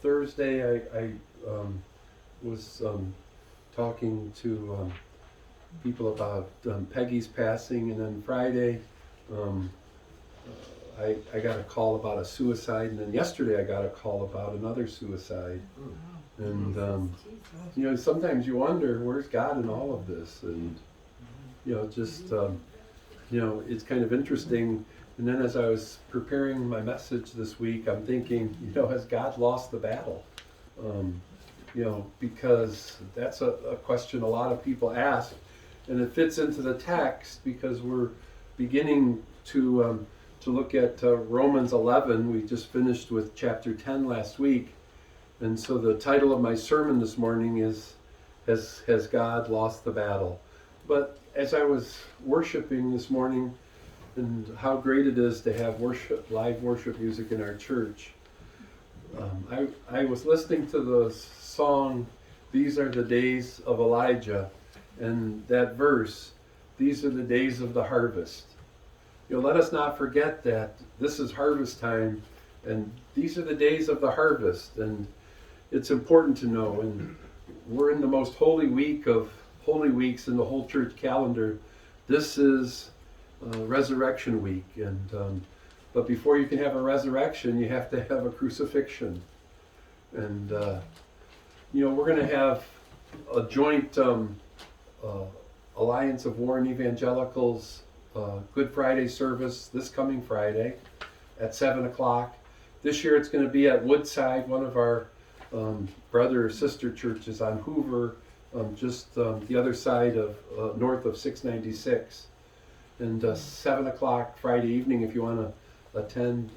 Thursday I was talking to people about Peggy's passing, and then Friday um, I got a call about a suicide, and then yesterday I got a call about another suicide. And sometimes you wonder, where's God in all of this? And it's kind of interesting. And then as I was preparing my message this week, I'm thinking, has God lost the battle? Um, because that's a question a lot of people ask, and it fits into the text because we're beginning to look at Romans 11. We just finished with chapter 10 last week, and so the title of my sermon this morning is Has God Lost the Battle? But as I was worshiping this morning, and how great it is to have live worship music in our church, I was listening to the song, "These Are the Days of Elijah," and that verse, "These are the days of the harvest." Let us not forget that this is harvest time, and these are the days of the harvest, and it's important to know. And we're in the most holy week of holy weeks in the whole church calendar. This is Resurrection Week, and but before you can have a resurrection, you have to have a crucifixion. And we're going to have a joint Alliance of Warren Evangelicals Good Friday service this coming Friday at 7 o'clock. This year it's going to be at Woodside, one of our brother or sister churches on Hoover, just the other side of north of 696. And 7 o'clock Friday evening, if you want to attend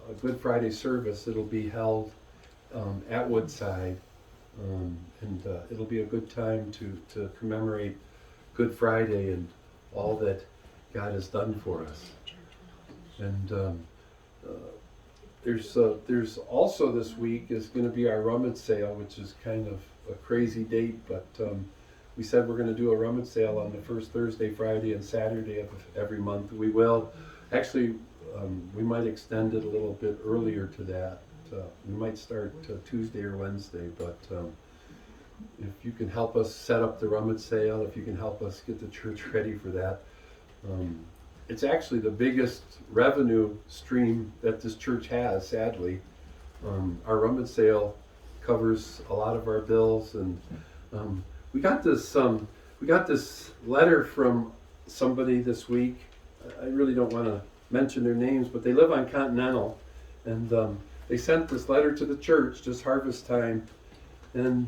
a Good Friday service, it'll be held at Woodside. And it'll be a good time to commemorate Good Friday and all that God has done for us. And there's also this week is going to be our rummage sale, which is kind of a crazy date, but we said we're going to do a rummage sale on the first Thursday, Friday, and Saturday of every month. We will actually we might extend it a little bit earlier to that. We might start Tuesday or Wednesday, but if you can help us set up the rummage sale, if you can help us get the church ready for that. It's actually the biggest revenue stream that this church has, sadly. Our rummage sale covers a lot of our bills, and we got this letter from somebody this week. I really don't want to mention their names, but they live on Continental, and they sent this letter to the church, just harvest time, and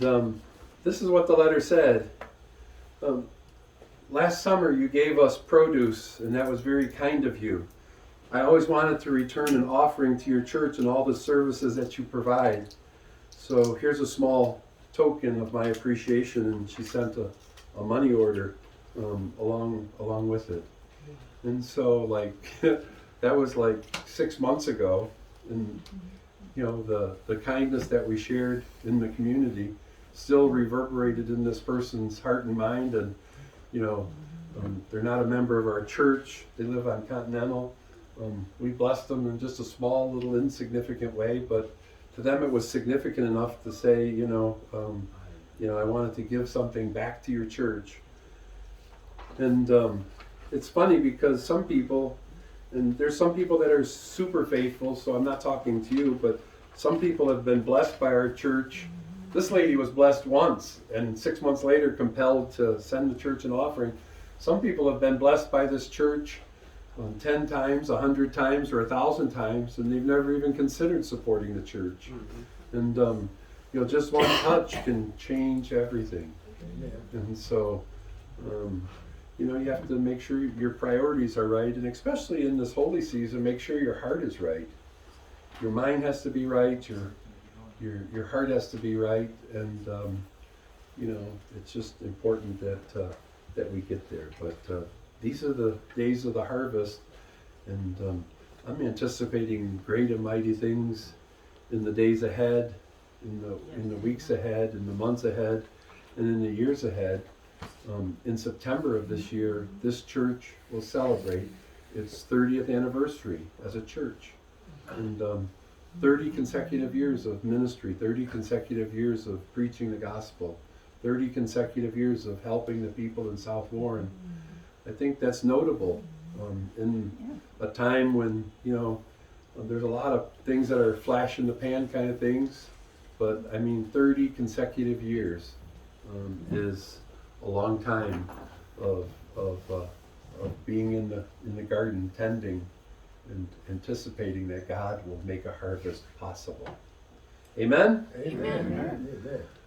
this is what the letter said. Last summer you gave us produce, and that was very kind of you. I always wanted to return an offering to your church and all the services that you provide. So here's a small token of my appreciation, and she sent a money order along with it. And so that was 6 months ago, and the kindness that we shared in the community still reverberated in this person's heart and mind. And they're not a member of our church. They live on Continental. We blessed them in just a small, little, insignificant way, but to them it was significant enough to say, I wanted to give something back to your church. And it's funny because some people, and there's some people that are super faithful, so I'm not talking to you, but some people have been blessed by our church. This lady was blessed once, and 6 months later compelled to send the church an offering. Some people have been blessed by this church 10 times, 100 times, or 1,000 times, and they've never even considered supporting the church. Mm-hmm. And just one touch can change everything. Yeah. And so, you have to make sure your priorities are right, and especially in this holy season, make sure your heart is right. Your mind has to be right. Your heart has to be right, and it's just important that we get there. But these are the days of the harvest, and I'm anticipating great and mighty things in the days ahead, in the weeks ahead, in the months ahead, and in the years ahead. In September of this year, this church will celebrate its 30th anniversary as a church, and 30 consecutive years of ministry, 30 consecutive years of preaching the gospel, 30 consecutive years of helping the people in South Warren. I think that's notable in a time when, there's a lot of things that are flash in the pan kind of things, but I mean 30 consecutive years is a long time of being in the garden, tending and anticipating that God will make a harvest possible. Amen? Amen.